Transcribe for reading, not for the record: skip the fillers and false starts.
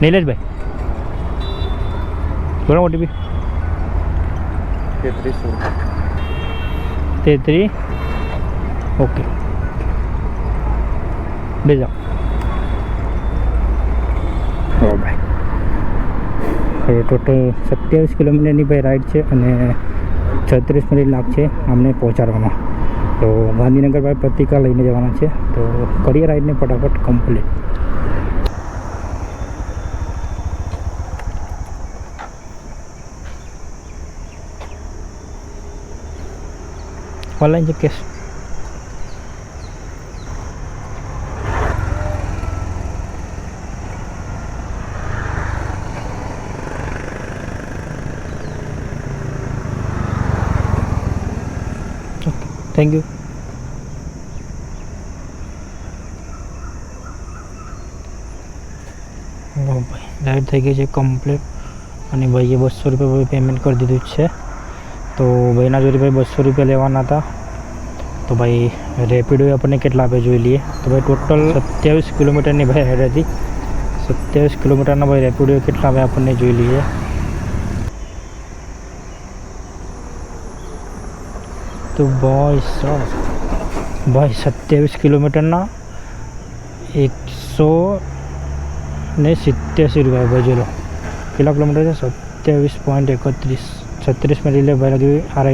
નીલેશભાઈ બોલો OTP 33 okay બે જાઓ ભાઈ હવે ટોટલ 27 કિલોમીટરની ભાઈ રાઈડ છે અને 36 મિનિટ લાગશે અમને પહોંચાડવામાં. તો ગાંધીનગર ભાઈ પત્રિકા લઈને જવાના છે તો કરીએ રાઈડને ફટાફટ કમ્પ્લીટ. ઓનલાઈન છે કેશ થેન્ક યુ. ભાઈ રાઈડ થઈ ગઈ છે કમ્પ્લીટ અને ભાઈએ 200 રૂપિયા પેમેન્ટ કરી દીધું જ છે. તો ભાઈના જોડે ભાઈ 200 રૂપિયા લેવાના હતા. તો ભાઈ રેપિડો આપણને કેટલા આપે જોઈ લઈએ. તો ભાઈ ટોટલ 27 કિલોમીટરની ભાઈ રાઈડ હતી. 27 કિલોમીટરના ભાઈ રેપિડો કેટલા આપે આપણને જોઈ લઈએ. તો ભાઈ 27 કિલોમીટરના 187 રૂપિયા ભાઈ જોઈ લો કેટલા કિલોમીટર છે 27.31 36 મિનિટ ભાઈ લગી આ રાઈડ